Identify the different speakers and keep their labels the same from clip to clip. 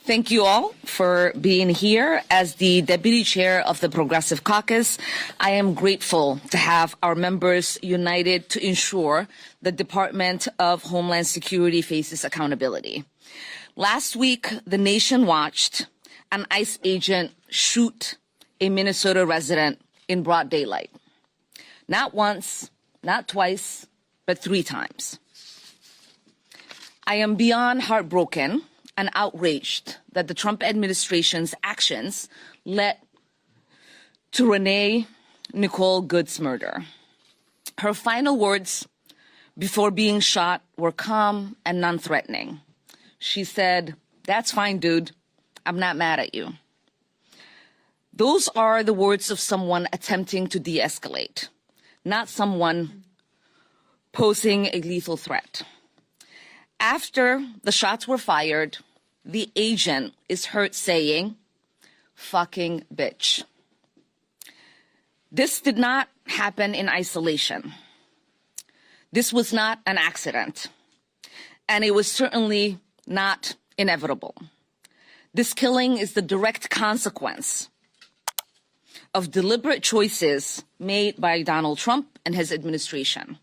Speaker 1: Thank you all for being here. As the Deputy Chair of the Progressive Caucus, I am grateful to have our members united to ensure the Department of Homeland Security faces accountability. Last week, the nation watched an ICE agent shoot a Minnesota resident in broad daylight. Not once, not twice, but 3 times. I am beyond heartbroken and outraged that the Trump administration's actions led to Renee Nicole Good's murder. Her final words before being shot were calm and non-threatening. She said, "That's fine, dude. I'm not mad at you." Those are the words of someone attempting to de-escalate, not someone posing a lethal threat. After the shots were fired, the agent is heard saying, "Fucking bitch." This did not happen in isolation. This was not an accident, and it was certainly not inevitable. This killing is the direct consequence of deliberate choices made by Donald Trump and his administration.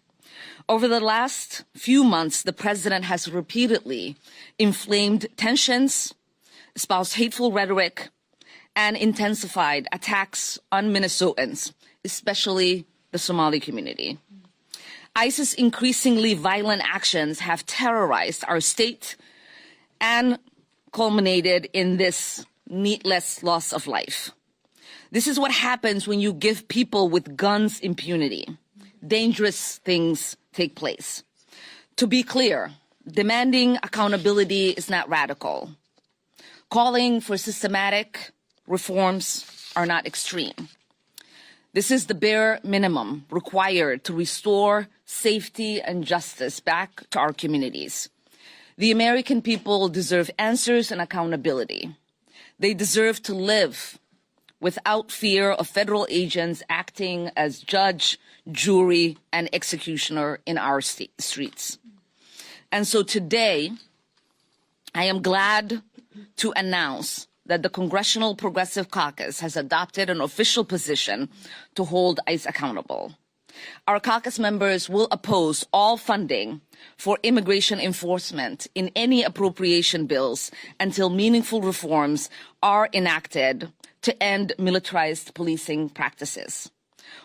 Speaker 1: Over the last few months, the president has repeatedly inflamed tensions, espoused hateful rhetoric, and intensified attacks on Minnesotans, especially the Somali community. ICE's increasingly violent actions have terrorized our state and culminated in this needless loss of life. This is what happens when you give people with guns impunity. Dangerous things take place. To be clear, demanding accountability is not radical. Calling for systematic reforms are not extreme. This is the bare minimum required to restore safety and justice back to our communities. The American people deserve answers and accountability. They deserve to live without fear of federal agents acting as judge, jury, and executioner in our streets. And so today, I am glad to announce that the Congressional Progressive Caucus has adopted an official position to hold ICE accountable. Our caucus members will oppose all funding for immigration enforcement in any appropriation bills until meaningful reforms are enacted to end militarized policing practices.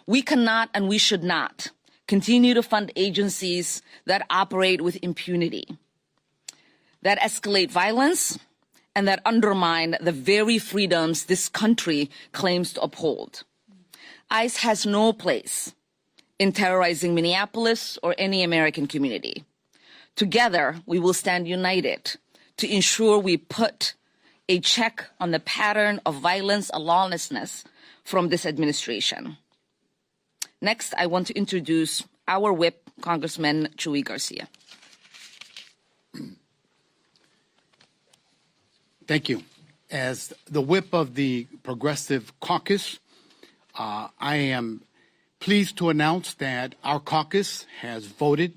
Speaker 1: We cannot and we should not continue to fund agencies that operate with impunity, that escalate violence, and that undermine the very freedoms this country claims to uphold. ICE has no place in terrorizing Minneapolis or any American community. Together, we will stand united to ensure we put a check on the pattern of violence and lawlessness from this administration. Next, I want to introduce our whip, Congressman Chuy Garcia.
Speaker 2: Thank you. As the whip of the Progressive Caucus, I am pleased to announce that our caucus has voted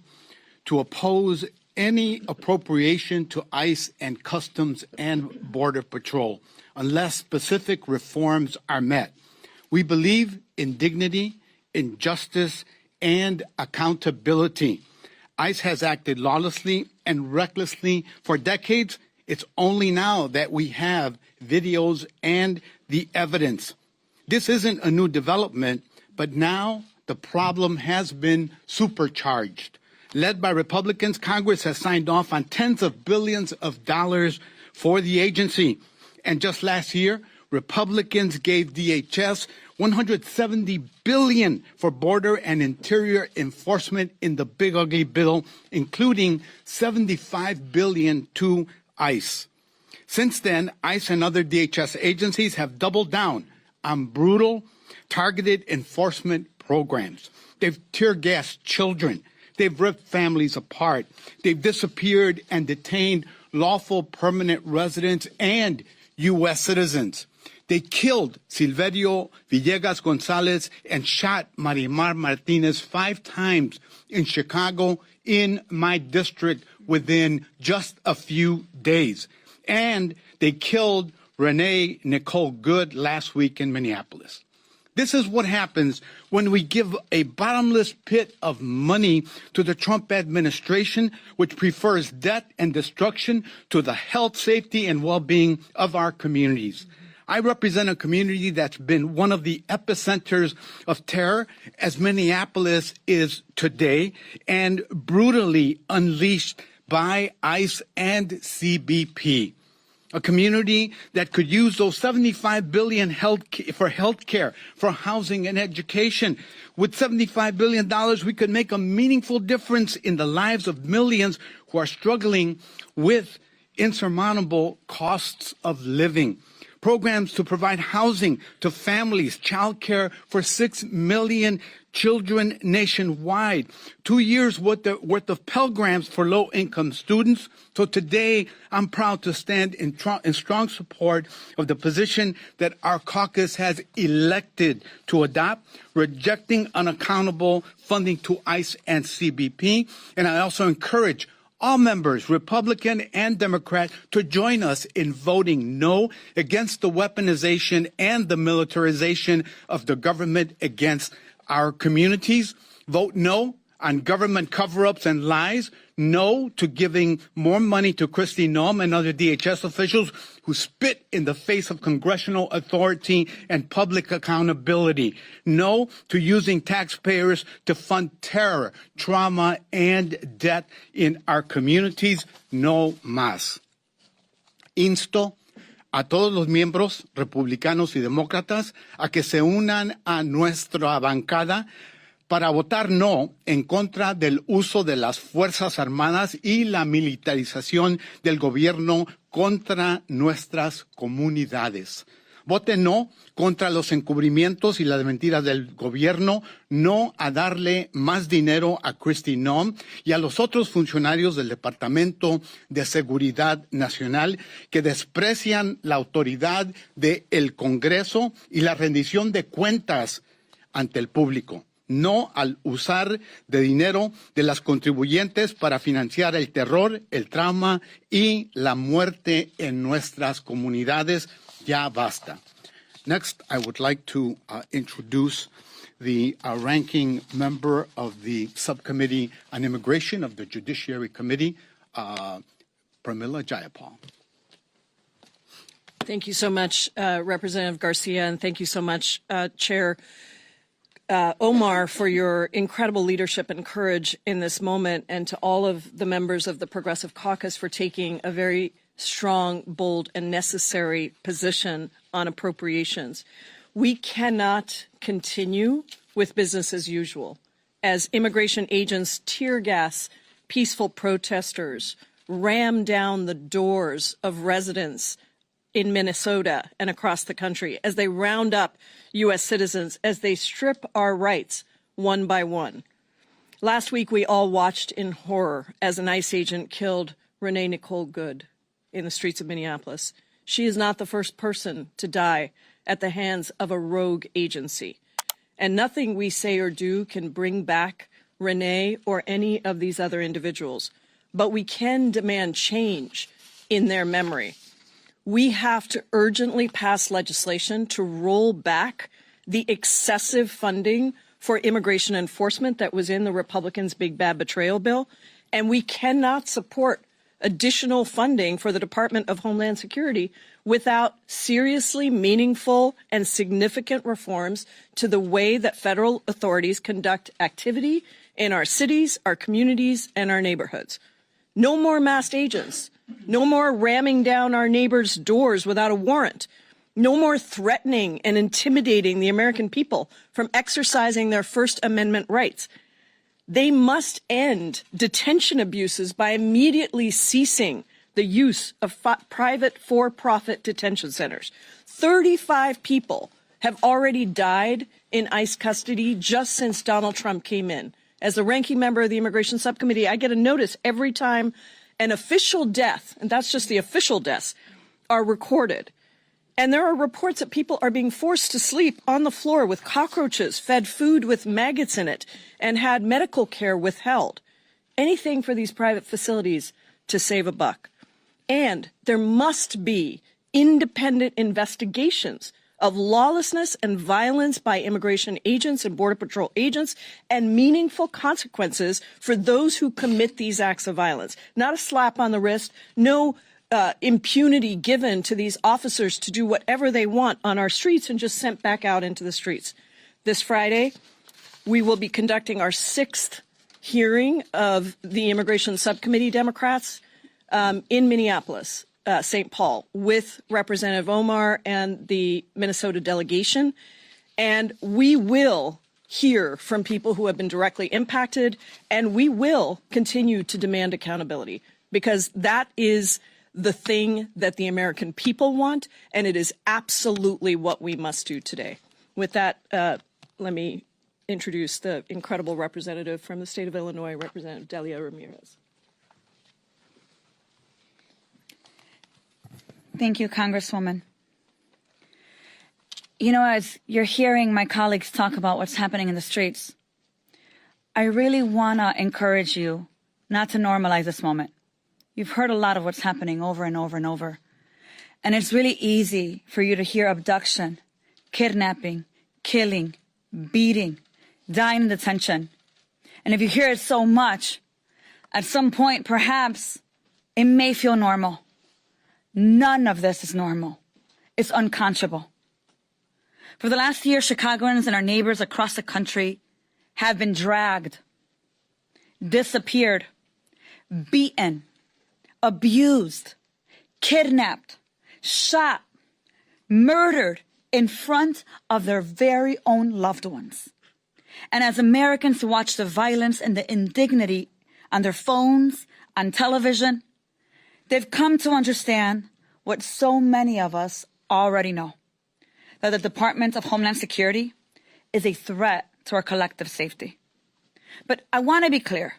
Speaker 2: to oppose any appropriation to ICE and Customs and Border Patrol unless specific reforms are met. We believe in dignity, in justice, and accountability. ICE has acted lawlessly and recklessly for decades. It's only now that we have videos and the evidence. This isn't a new development, but now the problem has been supercharged. Led by Republicans, Congress has signed off on tens of billions of dollars for the agency. And just last year, Republicans gave DHS $170 billion for border and interior enforcement in the Big Ugly Bill, including $75 billion to ICE. Since then, ICE and other DHS agencies have doubled down on brutal, targeted enforcement programs. They've tear-gassed children. They've ripped families apart. They've disappeared and detained lawful permanent residents and U.S. citizens. They killed Silverio Villegas Gonzalez and shot Marimar Martinez 5 times in Chicago, in my district, within just a few days. And they killed Renee Nicole Good last week in Minneapolis. This is what happens when we give a bottomless pit of money to the Trump administration, which prefers death and destruction to the health, safety, and well-being of our communities. I represent a community that's been one of the epicenters of terror, as Minneapolis is today, and brutally unleashed by ICE and CBP. A community that could use those $75 billion for health care, for housing and education. With $75 billion, we could make a meaningful difference in the lives of millions who are struggling with insurmountable costs of living. Programs to provide housing to families, child care for 6 million children nationwide, 2 years worth of Pell Grants for low-income students. So today, I'm proud to stand in strong support of the position that our caucus has elected to adopt, rejecting unaccountable funding to ICE and CBP. And I also encourage all members, Republican and Democrat, to join us in voting no against the weaponization and the militarization of the government against our communities. Vote no on government cover-ups and lies. No to giving more money to Kristi Noem and other DHS officials who spit in the face of congressional authority and public accountability. No to using taxpayers to fund terror, trauma, and death in our communities. No más. Insto a todos los miembros republicanos y demócratas a que se unan a nuestra bancada para votar no en contra del uso de las Fuerzas Armadas y la militarización del gobierno contra nuestras comunidades. Vote no contra los encubrimientos y las mentiras del gobierno, no a darle más dinero a Kristi Noem y a los otros funcionarios del Departamento de Seguridad Nacional que desprecian la autoridad del Congreso y la rendición de cuentas ante el público. No al usar de dinero de las contribuyentes para financiar el terror, el trauma y la muerte en nuestras comunidades. Ya basta. Next, I would like to introduce the ranking member of the Subcommittee on Immigration of the Judiciary Committee, Pramila Jayapal.
Speaker 3: Thank you so much, Representative Garcia, and thank you so much, Chair Omar, for your incredible leadership and courage in this moment, and to all of the members of the Progressive Caucus for taking a very strong, bold, and necessary position on appropriations. We cannot continue with business as usual as immigration agents tear gas peaceful protesters, ram down the doors of residents in Minnesota and across the country, as they round up U.S. citizens, as they strip our rights one by one. Last week, we all watched in horror as an ICE agent killed Renee Nicole Good in the streets of Minneapolis. She is not the first person to die at the hands of a rogue agency. And nothing we say or do can bring back Renee or any of these other individuals. But we can demand change in their memory. We have to urgently pass legislation to roll back the excessive funding for immigration enforcement that was in the Republicans' big bad betrayal bill. And we cannot support additional funding for the Department of Homeland Security without seriously meaningful and significant reforms to the way that federal authorities conduct activity in our cities, our communities, and our neighborhoods. No more masked agents. No more ramming down our neighbors' doors without a warrant. No more threatening and intimidating the American people from exercising their First Amendment rights. They must end detention abuses by immediately ceasing the use of private for-profit detention centers. 35 people have already died in ICE custody just since Donald Trump came in. As the ranking member of the Immigration Subcommittee, I get a notice every time an official death, and that's just the official deaths, are recorded. And there are reports that people are being forced to sleep on the floor with cockroaches, fed food with maggots in it, and had medical care withheld. Anything for these private facilities to save a buck. And there must be independent investigations of lawlessness and violence by immigration agents and Border Patrol agents, and meaningful consequences for those who commit these acts of violence. Not a slap on the wrist, no impunity given to these officers to do whatever they want on our streets and just sent back out into the streets. This Friday, we will be conducting our 6th hearing of the Immigration Subcommittee Democrats in Minneapolis. St. Paul, with Representative Omar and the Minnesota delegation. And we will hear from people who have been directly impacted, and we will continue to demand accountability, because that is the thing that the American people want, and it is absolutely what we must do today. With that, let me introduce the incredible representative from the state of Illinois, Representative Delia Ramirez.
Speaker 4: Thank you, Congresswoman. You know, as you're hearing my colleagues talk about what's happening in the streets, I really want to encourage you not to normalize this moment. You've heard a lot of what's happening over and over and over. And it's really easy for you to hear abduction, kidnapping, killing, beating, dying in detention. And if you hear it so much, at some point, perhaps it may feel normal. None of this is normal. It's unconscionable. For the last year, Chicagoans and our neighbors across the country have been dragged, disappeared, beaten, abused, kidnapped, shot, murdered in front of their very own loved ones. And as Americans watch the violence and the indignity on their phones, on television, they've come to understand what so many of us already know, that the Department of Homeland Security is a threat to our collective safety. But I want to be clear.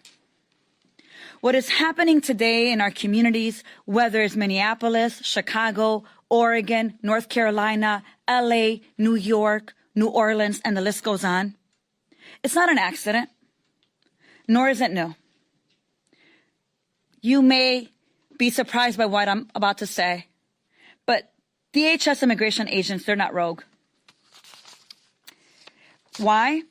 Speaker 4: What is happening today in our communities, whether it's Minneapolis, Chicago, Oregon, North Carolina, LA, New York, New Orleans, and the list goes on, it's not an accident, nor is it new. You may be surprised by what I'm about to say, but DHS immigration agents, they're not rogue. Why?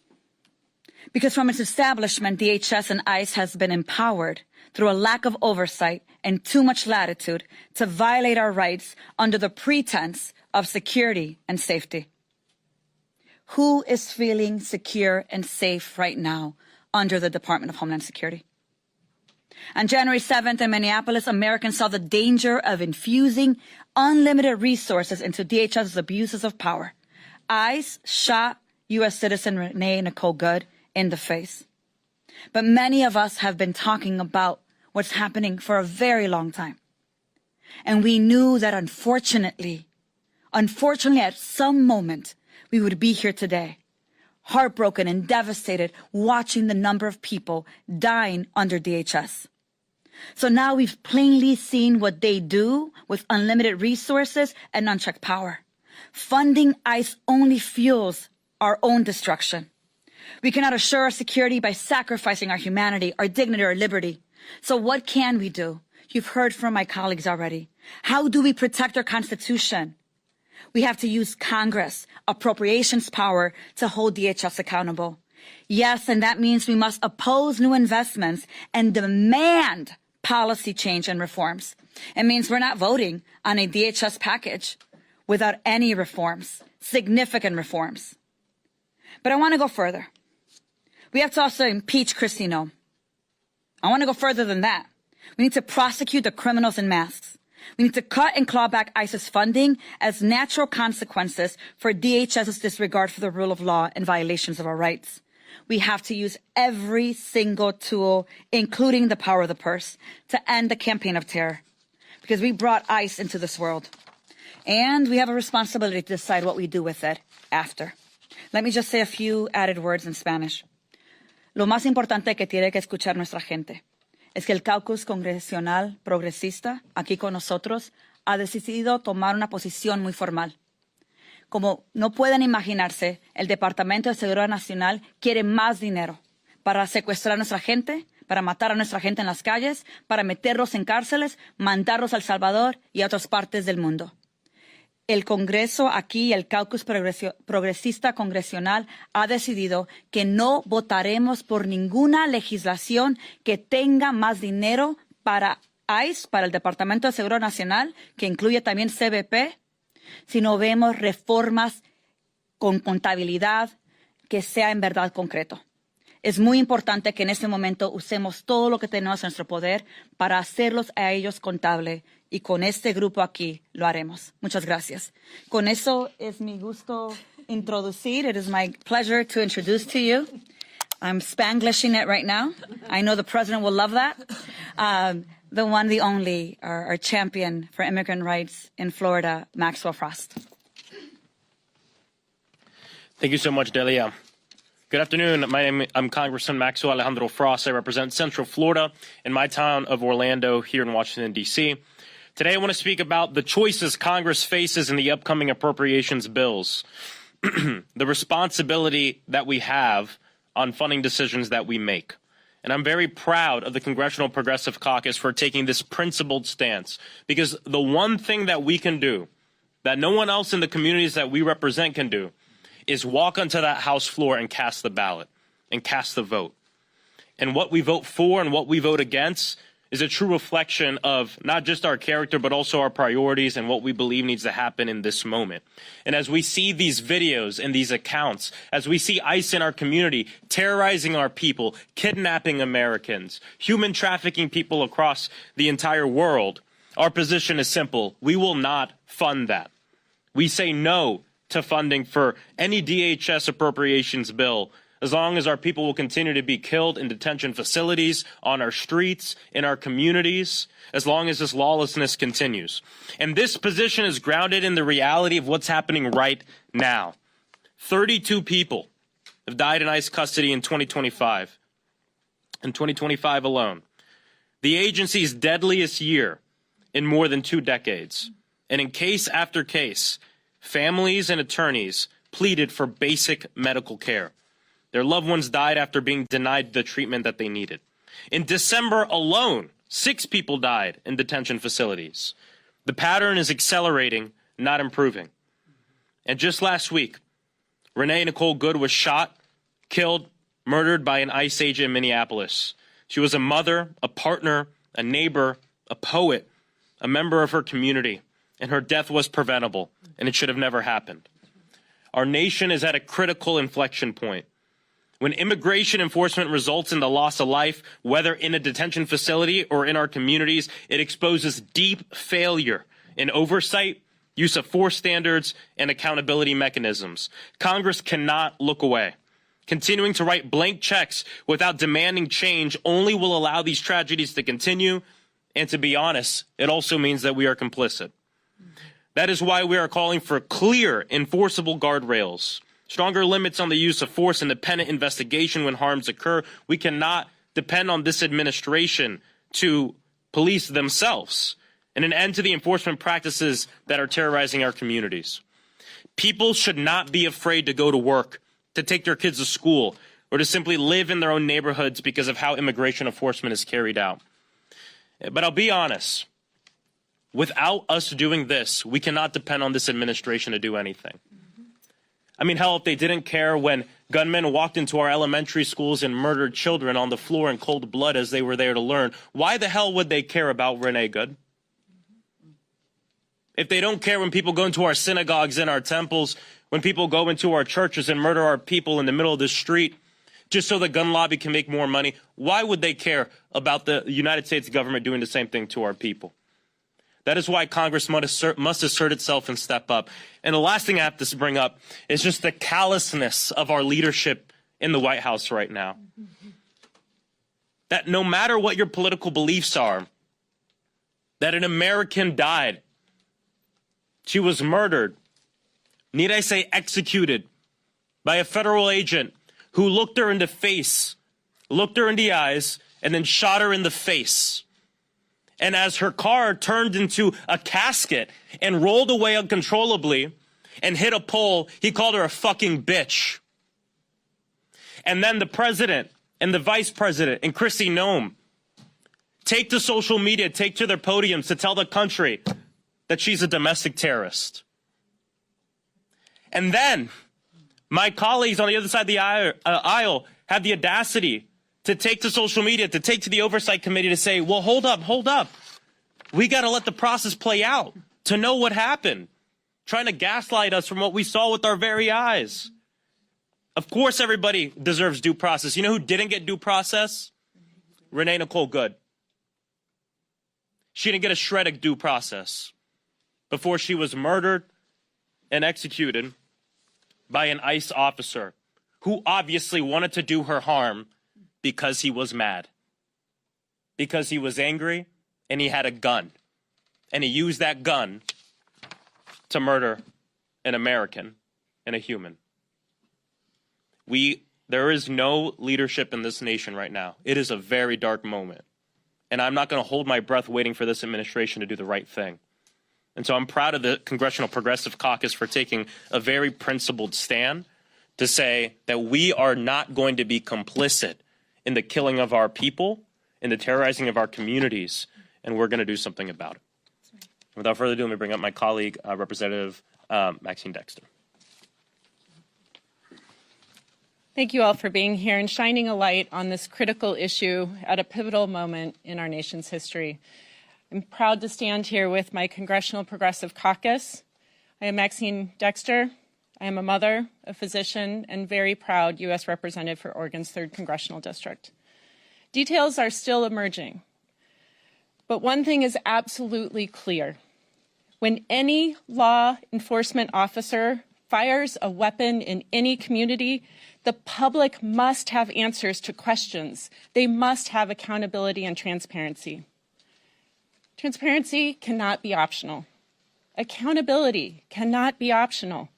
Speaker 4: Because from its establishment, DHS and ICE has been empowered through a lack of oversight and too much latitude to violate our rights under the pretense of security and safety. Who is feeling secure and safe right now under the Department of Homeland Security? On January 7th in Minneapolis, Americans saw the danger of infusing unlimited resources into DHS's abuses of power. ICE shot U.S. citizen Renee Nicole Good in the face. But many of us have been talking about what's happening for a very long time. And we knew that unfortunately, at some moment, we would be here today, heartbroken and devastated, watching the number of people dying under DHS. So now we've plainly seen what they do with unlimited resources and unchecked power. Funding ICE only fuels our own destruction. We cannot assure our security by sacrificing our humanity, our dignity, our liberty. So what can we do? You've heard from my colleagues already. How do we protect our Constitution? We have to use Congress, appropriations power, to hold DHS accountable. Yes, and that means we must oppose new investments and demand policy change and reforms. It means we're not voting on a DHS package without any reforms, significant reforms. But I want to go further. We have to also impeach Kristi Noem. I want to go further than that. We need to prosecute the criminals in masks. We need to cut and claw back ICE's funding as natural consequences for DHS's disregard for the rule of law and violations of our rights. We have to use every single tool, including the power of the purse, to end the campaign of terror. Because we brought ICE into this world. And we have a responsibility to decide what we do with it after. Let me just say a few added words in Spanish. Lo más importante que tiene que escuchar nuestra gente es que el caucus congresional progresista, aquí con nosotros, ha decidido tomar una posición muy formal. Como no pueden imaginarse, el Departamento de Seguridad Nacional quiere más dinero para secuestrar a nuestra gente, para matar a nuestra gente en las calles, para meterlos en cárceles, mandarlos a El Salvador y a otras partes del mundo. el Congreso aquí, el caucus progresista congresional, ha decidido que no votaremos por ninguna legislación que tenga más dinero para ICE, para el Departamento de Seguridad Nacional, que incluye también CBP, si no vemos reformas con contabilidad que sea en verdad concreto. Es muy importante que en este momento usemos todo lo que tenemos en nuestro poder para hacerlos a ellos contable, y con este grupo aquí lo haremos. Muchas gracias. Con eso es mi gusto introducir. It is my pleasure to introduce to you. I'm Spanglishing it right now. I know the president will love that. The one, the only, our champion for immigrant rights in Florida, Maxwell Frost.
Speaker 5: Thank you so much, Delia. Good afternoon. I'm Congressman Maxwell Alejandro Frost. I represent Central Florida in my town of Orlando here in Washington, D.C. Today, I want to speak about the choices Congress faces in the upcoming appropriations bills, the responsibility that we have on funding decisions that we make. And I'm very proud of the Congressional Progressive Caucus for taking this principled stance, because the one thing that we can do that no one else in the communities that we represent can do is walk onto that House floor and cast the ballot and cast the vote. And what we vote for and what we vote against is a true reflection of not just our character, but also our priorities and what we believe needs to happen in this moment. And as we see these videos and these accounts, as we see ICE in our community terrorizing our people, kidnapping Americans, human trafficking people across the entire world, our position is simple. We will not fund that. We say no to funding for any DHS appropriations bill as long as our people will continue to be killed in detention facilities, on our streets, in our communities, as long as this lawlessness continues. And this position is grounded in the reality of what's happening right now. 32 people have died in ICE custody in 2025. In 2025 alone. The agency's deadliest year in more than 2 decades. And in case after case, families and attorneys pleaded for basic medical care. Their loved ones died after being denied the treatment that they needed. In December alone, 6 people died in detention facilities. The pattern is accelerating, not improving. And just last week, Renee Nicole Good was shot, killed, murdered by an ICE agent in Minneapolis. She was a mother, a partner, a neighbor, a poet, a member of her community, and her death was preventable, and it should have never happened. Our nation is at a critical inflection point. When immigration enforcement results in the loss of life, whether in a detention facility or in our communities, it exposes deep failure in oversight, use of force standards, and accountability mechanisms. Congress cannot look away. Continuing to write blank checks without demanding change only will allow these tragedies to continue, and to be honest, it also means that we are complicit. That is why we are calling for clear, enforceable guardrails. Stronger limits on the use of force, independent investigation when harms occur. We cannot depend on this administration to police themselves, and an end to the enforcement practices that are terrorizing our communities. People should not be afraid to go to work, to take their kids to school, or to simply live in their own neighborhoods because of how immigration enforcement is carried out. But I'll be honest, without us doing this, we cannot depend on this administration to do anything. I mean, hell, if they didn't care when gunmen walked into our elementary schools and murdered children on the floor in cold blood as they were there to learn, why the hell would they care about Renee Good? If they don't care when people go into our synagogues and our temples, when people go into our churches and murder our people in the middle of the street, just so the gun lobby can make more money, why would they care about the United States government doing the same thing to our people? That is why Congress must assert itself and step up. And the last thing I have to bring up is just the callousness of our leadership in the White House right now. That no matter what your political beliefs are, that an American died. She was murdered. Need I say executed by a federal agent who looked her in the face, looked her in the eyes, and then shot her in the face. And as her car turned into a casket and rolled away uncontrollably and hit a pole, he called her a fucking bitch. And then the president and the vice president and Kristi Noem take to social media, take to their podiums to tell the country that she's a domestic terrorist. And then my colleagues on the other side of the aisle have the audacity to take to social media, to take to the oversight committee to say, well, hold up. We got to let the process play out to know what happened, trying to gaslight us from what we saw with our very eyes. Of course, everybody deserves due process. You know who didn't get due process? Renee Nicole Good. She didn't get a shred of due process before she was murdered and executed by an ICE officer who obviously wanted to do her harm because he was mad, because he was angry, and he had a gun. And he used that gun to murder an American and a human. There is no leadership in this nation right now. It is a very dark moment. And I'm not going to hold my breath waiting for this administration to do the right thing. And so I'm proud of the Congressional Progressive Caucus for taking a very principled stand to say that we are not going to be complicit in the killing of our people, in the terrorizing of our communities, and we're going to do something about it. Without further ado, let me bring up my colleague, Representative Maxine Dexter.
Speaker 6: Thank you all for being here and shining a light on this critical issue at a pivotal moment in our nation's history. I'm proud to stand here with my Congressional Progressive Caucus. I am Maxine Dexter. I am a mother, a physician, and very proud U.S. Representative for Oregon's 3rd Congressional District. Details are still emerging, but one thing is absolutely clear. When any law enforcement officer fires a weapon in any community, the public must have answers to questions. They must have accountability and transparency. Transparency cannot be optional. Accountability cannot be optional.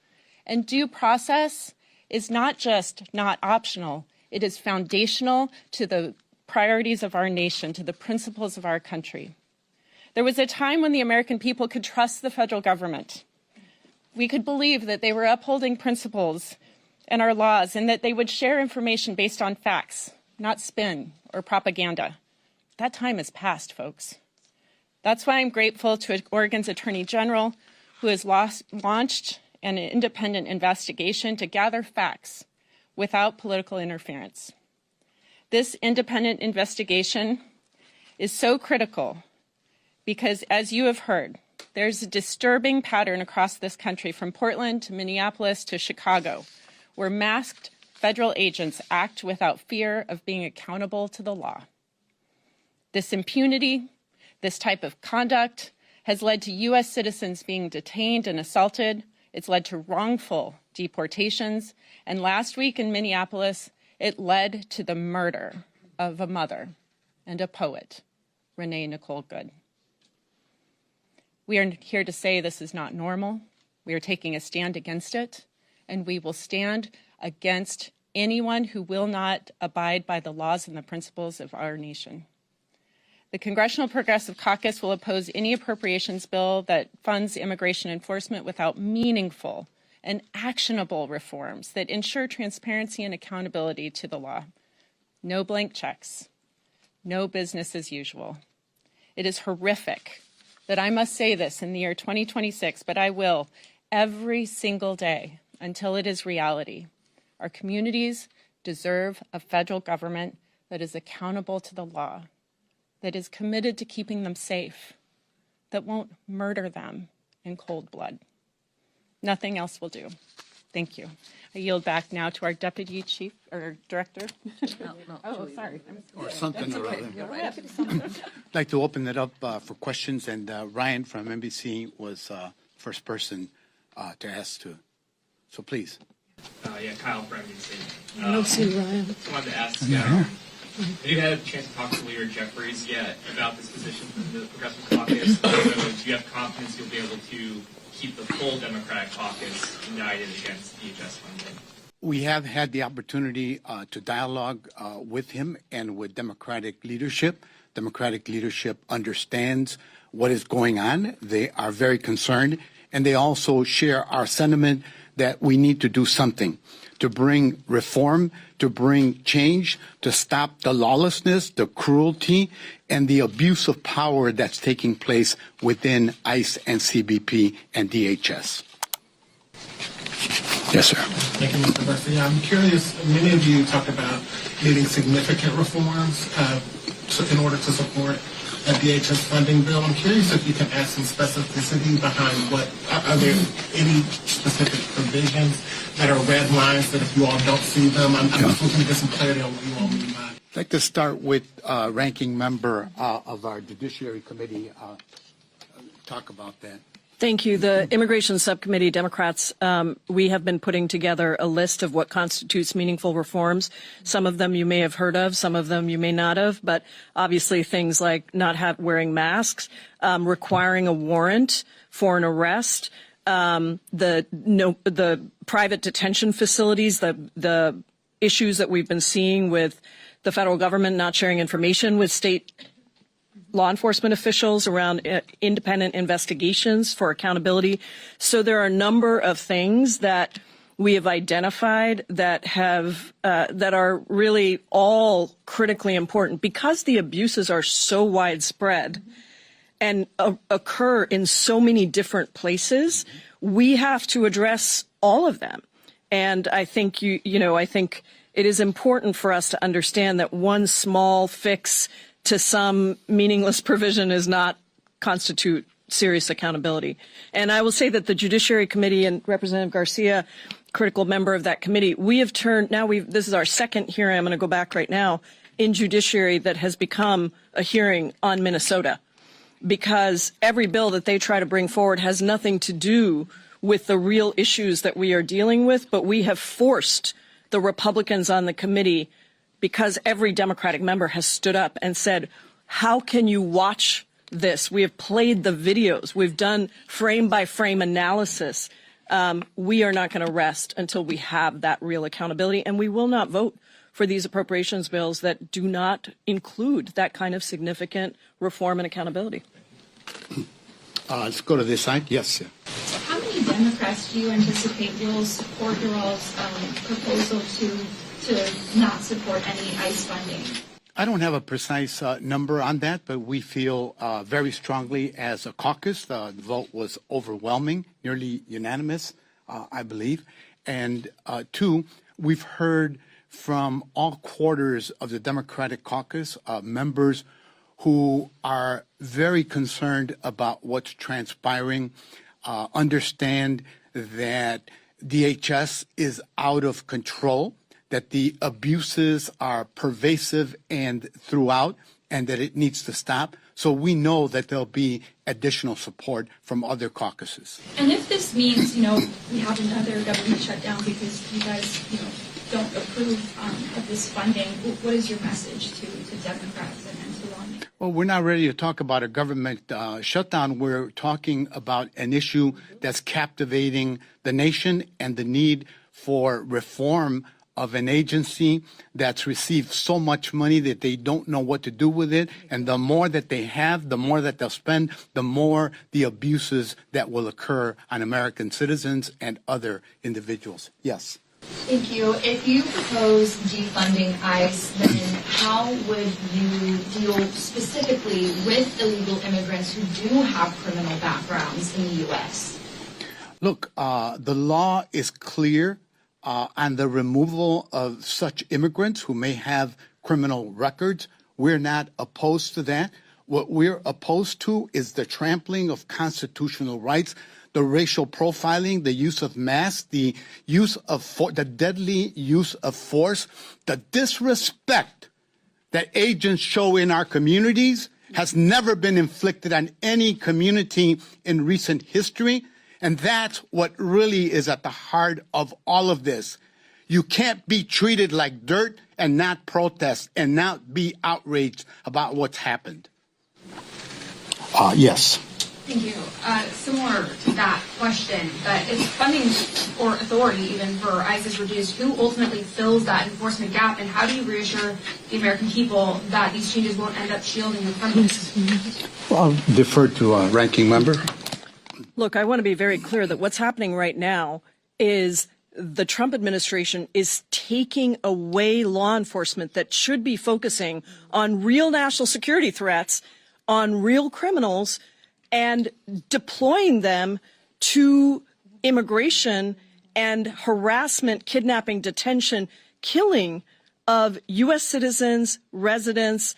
Speaker 6: And due process is not just not optional, it is foundational to the priorities of our nation, to the principles of our country. There was a time when the American people could trust the federal government. We could believe that they were upholding principles and our laws, and that they would share information based on facts, not spin or propaganda. That time has passed, folks. That's why I'm grateful to Oregon's Attorney General, who has launched an independent investigation to gather facts without political interference. This independent investigation is so critical because, as you have heard, there's a disturbing pattern across this country, from Portland to Minneapolis to Chicago, where masked federal agents act without fear of being accountable to the law. This impunity, this type of conduct, has led to U.S. citizens being detained and assaulted. It's led to wrongful deportations. And last week in Minneapolis, it led to the murder of a mother and a poet, Renee Nicole Good. We are here to say this is not normal. We are taking a stand against it, and we will stand against anyone who will not abide by the laws and the principles of our nation. The Congressional Progressive Caucus will oppose any appropriations bill that funds immigration enforcement without meaningful and actionable reforms that ensure transparency and accountability to the law. No blank checks, no business as usual. It is horrific that I must say this in the year 2026, but I will every single day until it is reality. Our communities deserve a federal government that is accountable to the law, that is committed to keeping them safe, that won't murder them in cold blood. Nothing else will do. Thank you. I yield back now to our Deputy Chief or Director. Oh, sorry.
Speaker 2: Or something or other. I'd like to open it up for questions, and Ryan from NBC was first person to ask to. So please.
Speaker 7: Yeah, Kyle from NBC.
Speaker 3: I don't see Ryan.
Speaker 7: I wanted to ask, have you had a chance to talk to Leader Jeffries yet about this position from the Progressive Caucus? Do you have confidence you'll be able to keep the full Democratic caucus united against DHS funding?
Speaker 2: We have had the opportunity to dialogue with him and with Democratic leadership. Democratic leadership understands what is going on. They are very concerned, and they also share our sentiment that we need to do something to bring reform, to bring change, to stop the lawlessness, the cruelty, and the abuse of power that's taking place within ICE and CBP and DHS. Yes, sir.
Speaker 8: Thank you, Mr. Garcia. I'm curious, many of you talked about needing significant reforms in order to support a DHS funding bill. I'm curious if you can add some specificity behind are there any specific provisions that are red lines that if you all don't see them, I'm just looking to get some clarity on what you all mean by.
Speaker 2: I'd like to start with ranking member of our Judiciary Committee talk about that.
Speaker 3: Thank you. The Immigration Subcommittee, Democrats, we have been putting together a list of what constitutes meaningful reforms. Some of them you may have heard of, some of them you may not have, but obviously things like not wearing masks, requiring a warrant for an arrest, the private detention facilities, the issues that we've been seeing with the federal government not sharing information with state law enforcement officials around independent investigations for accountability. So there are a number of things that we have identified that are really all critically important because the abuses are so widespread and occur in so many different places. We have to address all of them. And I think I think it is important for us to understand that one small fix to some meaningless provision is not constitute serious accountability. And I will say that the Judiciary Committee and Representative Garcia, critical member of that committee, we have turned, this is our second hearing, I'm going to go back right now, in Judiciary that has become a hearing on Minnesota. Because every bill that they try to bring forward has nothing to do with the real issues that we are dealing with, but we have forced the Republicans on the committee, because every Democratic member has stood up and said, how can you watch this? We have played the videos. We've done frame-by-frame analysis. We are not going to rest until we have that real accountability, and we will not vote for these appropriations bills that do not include that kind of significant reform and accountability.
Speaker 2: Let's go to this side. Yes, sir.
Speaker 9: How many Democrats do you anticipate will support your all's proposal to not support any ICE funding?
Speaker 2: I don't have a precise number on that, but we feel very strongly as a caucus. The vote was overwhelming, nearly unanimous, I believe. And two, we've heard from all quarters of the Democratic caucus, members who are very concerned about what's transpiring, understand that DHS is out of control, that the abuses are pervasive and throughout, and that it needs to stop. So we know that there'll be additional support from other caucuses.
Speaker 9: And if this means, we have another government shutdown because you guys, don't approve of this funding, what is your message to Democrats and to lawmakers?
Speaker 2: Well, we're not ready to talk about a government shutdown. We're talking about an issue that's captivating the nation and the need for reform of an agency that's received so much money that they don't know what to do with it. And the more that they have, the more that they'll spend, the more the abuses that will occur on American citizens and other individuals. Yes.
Speaker 9: Thank you. If you propose defunding ICE, then how would you deal specifically with illegal immigrants who do have criminal backgrounds in the U.S.?
Speaker 2: Look, the law is clear on the removal of such immigrants who may have criminal records. We're not opposed to that. What we're opposed to is the trampling of constitutional rights, the racial profiling, the use of masks, the use of the deadly use of force, the disrespect that agents show in our communities has never been inflicted on any community in recent history. And that's what really is at the heart of all of this. You can't be treated like dirt and not protest and not be outraged about what's happened. Yes.
Speaker 9: Thank you. Similar to that question, but if funding or authority even for ICE is reduced, who ultimately fills that enforcement gap, and how do you reassure the American people that these changes won't end up shielding the criminals?
Speaker 2: Well, I'll defer to ranking member.
Speaker 3: Look, I want to be very clear that what's happening right now is the Trump administration is taking away law enforcement that should be focusing on real national security threats, on real criminals, and deploying them to immigration and harassment, kidnapping, detention, killing of U.S. citizens, residents,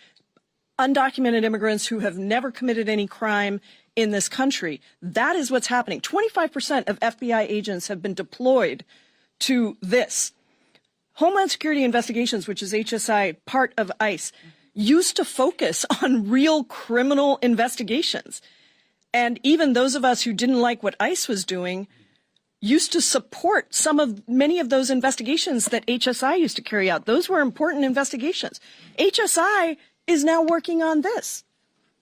Speaker 3: undocumented immigrants who have never committed any crime in this country. That is what's happening. 25% of FBI agents have been deployed to this. Homeland Security Investigations, which is HSI, part of ICE, used to focus on real criminal investigations. And even those of us who didn't like what ICE was doing used to support many of those investigations that HSI used to carry out. Those were important investigations. HSI is now working on this.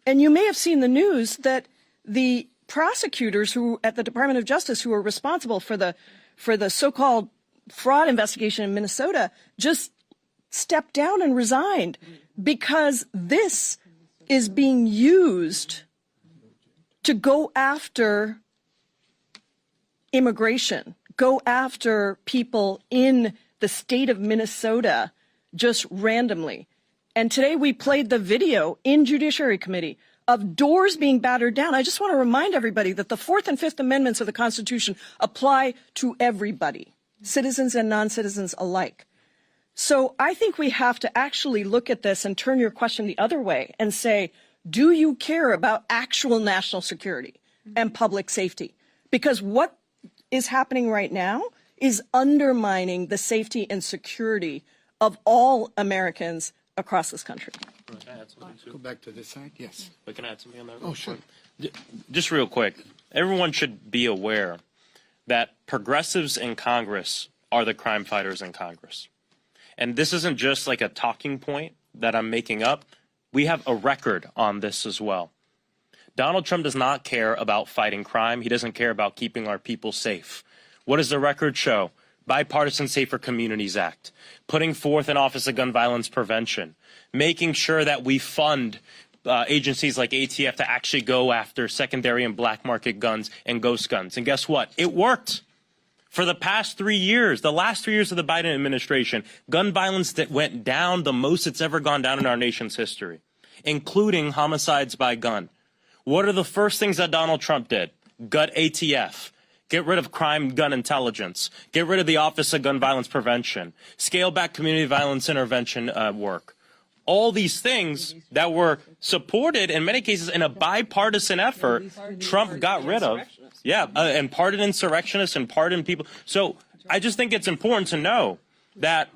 Speaker 3: And you may have seen the news that the prosecutors who at the Department of Justice who are responsible for the so-called fraud investigation in Minnesota just stepped down and resigned because this is being used to go after immigration, go after people in the state of Minnesota just randomly. And today we played the video in Judiciary Committee of doors being battered down. I just want to remind everybody that the Fourth and Fifth Amendments of the Constitution apply to everybody, citizens and non-citizens alike. So I think we have to actually look at this and turn your question the other way and say, do you care about actual national security and public safety? Because what is happening right now is undermining the safety and security of all Americans across this country.
Speaker 2: Go back to this side. Yes.
Speaker 5: But can I add something on that?
Speaker 2: Oh, sure.
Speaker 5: Just real quick. Everyone should be aware that progressives in Congress are the crime fighters in Congress. And this isn't just like a talking point that I'm making up. We have a record on this as well. Donald Trump does not care about fighting crime. He doesn't care about keeping our people safe. What does the record show? Bipartisan Safer Communities Act, putting forth an Office of Gun Violence Prevention, making sure that we fund agencies like ATF to actually go after secondary and black market guns and ghost guns. And guess what? It worked. For the past 3 years, the last 3 years of the Biden administration, gun violence that went down the most it's ever gone down in our nation's history, including homicides by gun. What are the first things that Donald Trump did? Gut ATF. Get rid of crime gun intelligence. Get rid of the Office of Gun Violence Prevention. Scale back community violence intervention work. All these things that were supported in many cases in a bipartisan effort, Trump got rid of. Yeah, and pardon insurrectionists and pardon people. So I just think it's important to know that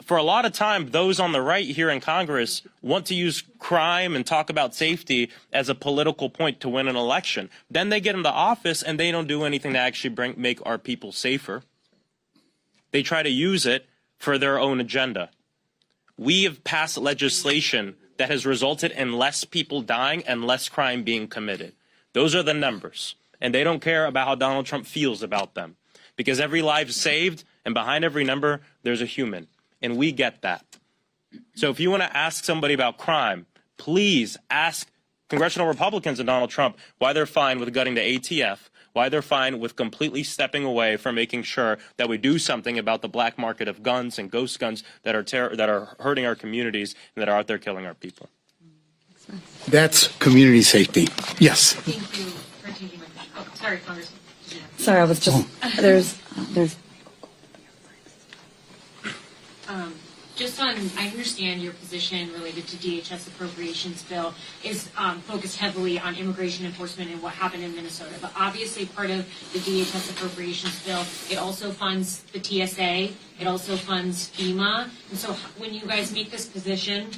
Speaker 5: for a lot of time, those on the right here in Congress want to use crime and talk about safety as a political point to win an election. Then they get into office and they don't do anything to actually make our people safer. They try to use it for their own agenda. We have passed legislation that has resulted in less people dying and less crime being committed. Those are the numbers. And they don't care about how Donald Trump feels about them. Because every life saved and behind every number, there's a human. And we get that. So if you want to ask somebody about crime, please ask congressional Republicans and Donald Trump why they're fine with gutting the ATF, why they're fine with completely stepping away from making sure that we do something about the black market of guns and ghost guns that are hurting our communities and that are out there killing our people.
Speaker 2: That's community safety. Yes.
Speaker 9: Thank you for taking my question. Oh, sorry, Congressman.
Speaker 4: Sorry, I was just, there's
Speaker 10: Just on, I understand your position related to DHS appropriations bill is focused heavily on immigration enforcement and what happened in Minnesota. But obviously part of the DHS appropriations bill, it also funds the TSA, it also funds FEMA. And so when you guys make this position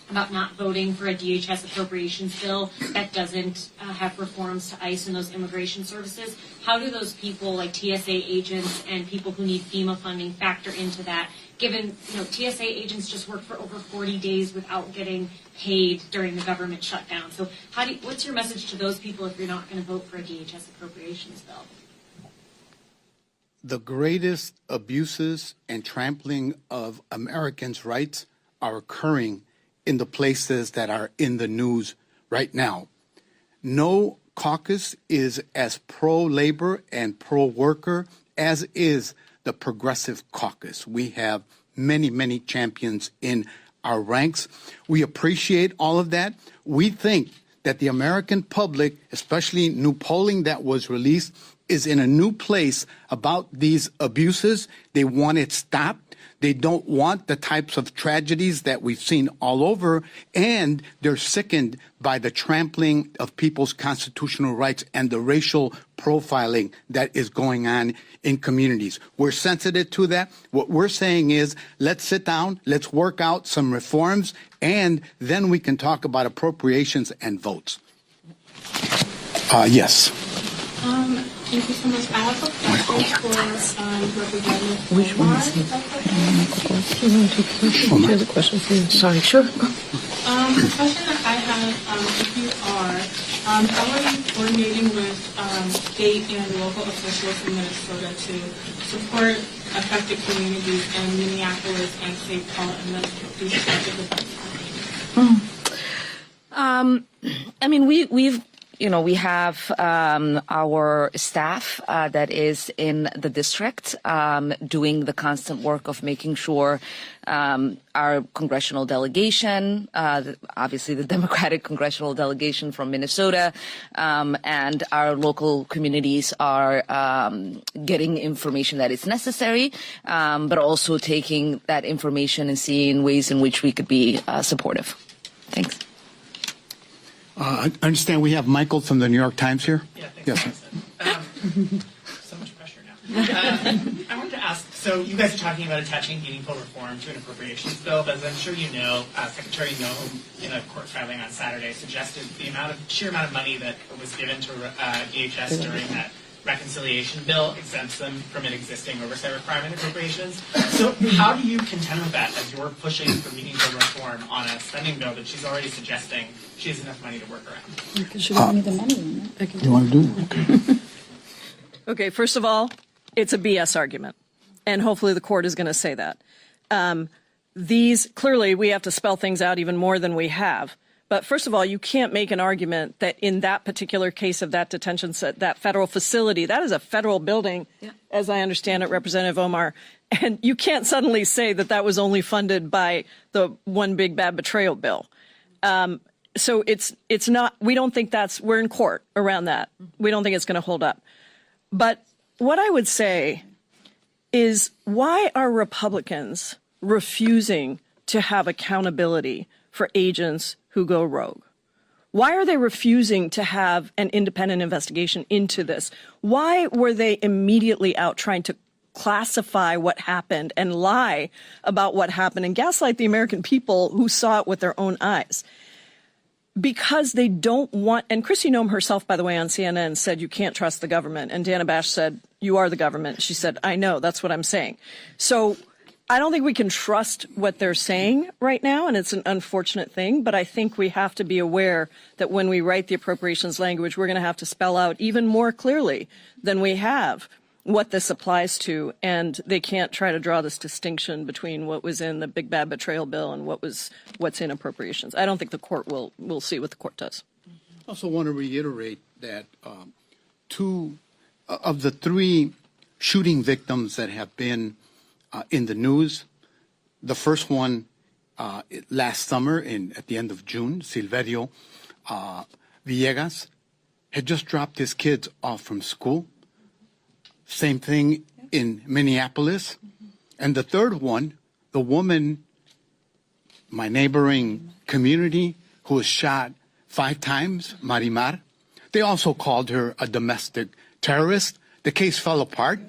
Speaker 10: about not voting for a DHS appropriations bill that doesn't have reforms to ICE and those immigration services, how do those people like TSA agents and people who need FEMA funding factor into that? Given, TSA agents just worked for over 40 days without getting paid during the government shutdown. So what's your message to those people if you're not going to vote for a DHS appropriations bill?
Speaker 2: The greatest abuses and trampling of Americans' rights are occurring in the places that are in the news right now. No caucus is as pro-labor and pro-worker as is the Progressive Caucus. We have many, many champions in our ranks. We appreciate all of that. We think that the American public, especially new polling that was released, is in a new place about these abuses. They want it stopped. They don't want the types of tragedies that we've seen all over, and they're sickened by the trampling of people's constitutional rights and the racial profiling that is going on in communities. We're sensitive to that. What we're saying is, let's sit down, let's work out some reforms, and then we can talk about appropriations and votes. Yes.
Speaker 11: Thank you so much. I have a question for Representative
Speaker 12: Which one is it? She has a question for you. Sorry, sure.
Speaker 11: The question that I have, if you are, how are you coordinating with state and local officials in Minnesota to support affected communities in Minneapolis and St. Paul and these types of events?
Speaker 1: I mean, we have our staff that is in the district doing the constant work of making sure our congressional delegation, obviously the Democratic congressional delegation from Minnesota, and our local communities are getting information that is necessary, but also taking that information and seeing ways in which we could be supportive. Thanks.
Speaker 2: I understand we have Michael from the New York Times here.
Speaker 13: Yeah, thanks.
Speaker 2: Yes.
Speaker 13: So much pressure now. I wanted to ask, so you guys are talking about attaching meaningful reform to an appropriations bill, but as I'm sure you know, Secretary Noem, in a court filing on Saturday, suggested the sheer amount of money that was given to DHS during that reconciliation bill exempts them from an existing oversight requirement appropriations. So how do you contend with that as you're pushing for meaningful reform on a spending bill that she's already suggesting she has enough money to work around?
Speaker 4: She doesn't need the money.
Speaker 2: You want to do it? Okay.
Speaker 3: Okay, first of all, it's a BS argument, and hopefully the court is going to say that. Clearly, we have to spell things out even more than we have. But first of all, you can't make an argument that in that particular case of that detention set, that federal facility, that is a federal building, as I understand it, Representative Omar, and you can't suddenly say that that was only funded by the one big bad betrayal bill. So it's not, we don't think we're in court around that. We don't think it's going to hold up. But what I would say is, why are Republicans refusing to have accountability for agents who go rogue? Why are they refusing to have an independent investigation into this? Why were they immediately out trying to classify what happened and lie about what happened and gaslight the American people who saw it with their own eyes? Because they don't want, and Kristi Noem herself, by the way, on CNN said, you can't trust the government. And Dana Bash said, you are the government. She said, I know, that's what I'm saying. So I don't think we can trust what they're saying right now, and it's an unfortunate thing, but I think we have to be aware that when we write the appropriations language, we're going to have to spell out even more clearly than we have what this applies to, and they can't try to draw this distinction between what was in the big bad betrayal bill and what's in appropriations. I don't think the court will see what the court does.
Speaker 2: I also want to reiterate that 2 of the 3 shooting victims that have been in the news, the first one last summer at the end of June, Silverio Villegas, had just dropped his kids off from school. Same thing in Minneapolis. And the third one, the woman, my neighboring community, who was shot 5 times, Marimar, they also called her a domestic terrorist. The case fell apart.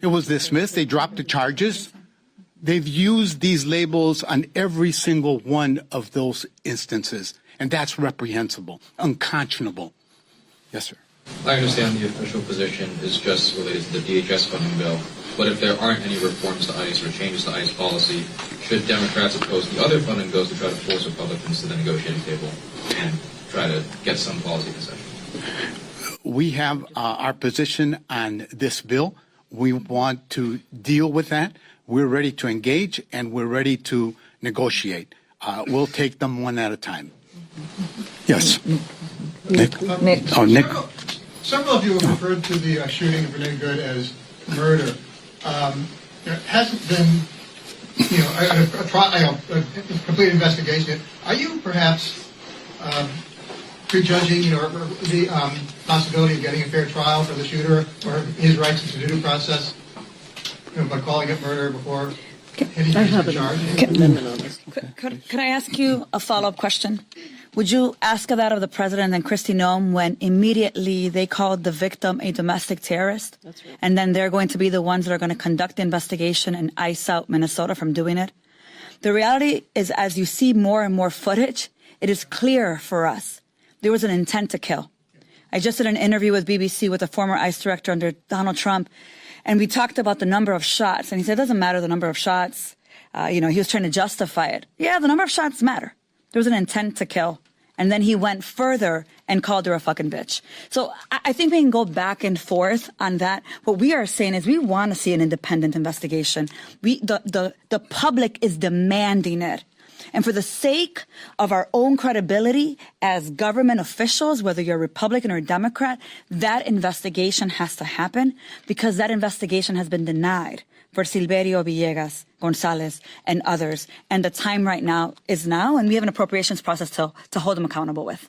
Speaker 2: It was dismissed. They dropped the charges. They've used these labels on every single one of those instances, and that's reprehensible, unconscionable. Yes, sir.
Speaker 14: I understand the official position is just related to the DHS funding bill, but if there aren't any reforms to ICE or changes to ICE policy, should Democrats oppose the other funding bills to try to force Republicans to the negotiating table and try to get some policy concession?
Speaker 2: We have our position on this bill. We want to deal with that. We're ready to engage, and we're ready to negotiate. We'll take them one at a time. Yes. Nick? Oh, Nick.
Speaker 15: Several of you have referred to the shooting of Renee Good as murder. There hasn't been, a complete investigation. Are you perhaps prejudging, the possibility of getting a fair trial for the shooter or his rights to due process, by calling it murder before hitting his charge?
Speaker 4: Could I ask you a follow-up question? Would you ask that of the president and Kristi Noem when immediately they called the victim a domestic terrorist? That's right. And then they're going to be the ones that are going to conduct the investigation and ice out Minnesota from doing it? The reality is, as you see more and more footage, it is clear for us there was an intent to kill. I just did an interview with BBC with a former ICE director under Donald Trump, and we talked about the number of shots. And he said, it doesn't matter the number of shots. He was trying to justify it. Yeah, the number of shots matter. There was an intent to kill. And then he went further and called her a fucking bitch. So I think we can go back and forth on that. What we are saying is we want to see an independent investigation. The public is demanding it. And for the sake of our own credibility as government officials, whether you're Republican or Democrat, that investigation has to happen because that investigation has been denied for Silverio Villegas, Gonzalez, and others. And the time right now is now, and we have an appropriations process to hold them accountable with.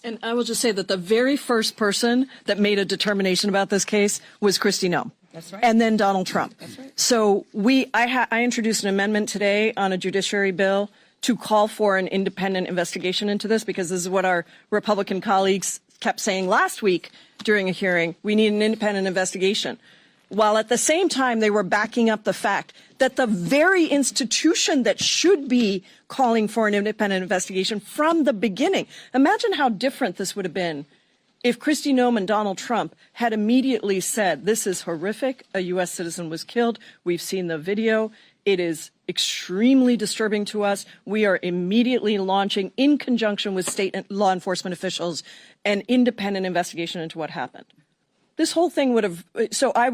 Speaker 3: And I will just say that the very first person that made a determination about this case was Kristi Noem.
Speaker 4: That's right.
Speaker 3: And then Donald Trump.
Speaker 4: That's right.
Speaker 3: So I introduced an amendment today on a judiciary bill to call for an independent investigation into this, because this is what our Republican colleagues kept saying last week during a hearing. We need an independent investigation. While at the same time, they were backing up the fact that the very institution that should be calling for an independent investigation from the beginning. Imagine how different this would have been if Kristi Noem and Donald Trump had immediately said, this is horrific, a U.S. citizen was killed, we've seen the video, it is extremely disturbing to us, we are immediately launching, in conjunction with state and law enforcement officials, an independent investigation into what happened. This whole thing would have, so I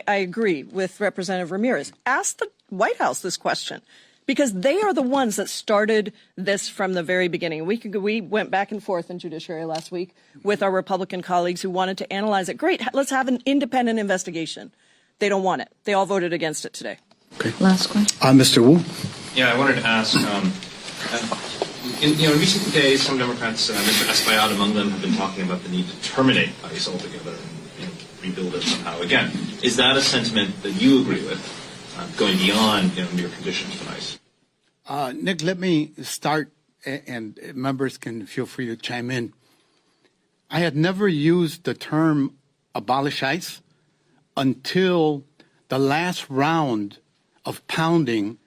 Speaker 3: agree with Representative Ramirez. Ask the White House this question, because they are the ones that started this from the very beginning. We went back and forth in judiciary last week with our Republican colleagues who wanted to analyze it. Great, let's have an independent investigation. They don't want it. They all voted against it today.
Speaker 12: Okay. Last question.
Speaker 2: Mr. Wu.
Speaker 16: Yeah, I wanted to ask, in recent days, some Democrats, Mr. Espaillat among them, have been talking about the need to terminate ICE altogether and rebuild it somehow again. Is that a sentiment that you agree with, going beyond mere conditions for ICE?
Speaker 2: Nick, let me start, and members can feel free to chime in. I had never used the term abolish ICE until the last round of pounding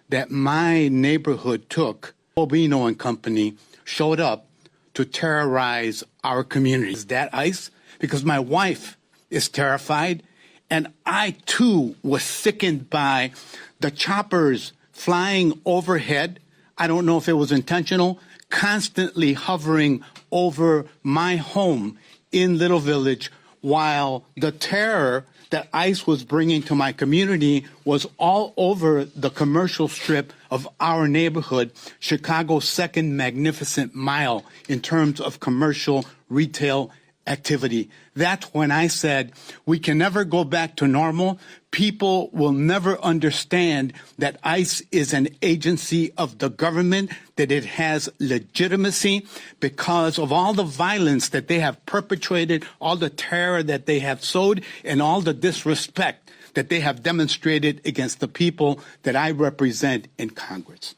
Speaker 2: that my neighborhood took. Bobino and company showed up to terrorize our community. Is that ICE? Because my wife is terrified, and I too was sickened by the choppers flying overhead. I don't know if it was intentional, constantly hovering over my home in Little Village, while the terror that ICE was bringing to my community was all over the commercial strip of our neighborhood, Chicago's second magnificent mile in terms of commercial retail activity. That's when I said we can never go back to normal. People will never understand that ICE is an agency of the government, that it has legitimacy because of all the violence that they have perpetrated, all the terror that they have sowed, and all the disrespect that they have demonstrated against the people that I represent in Congress.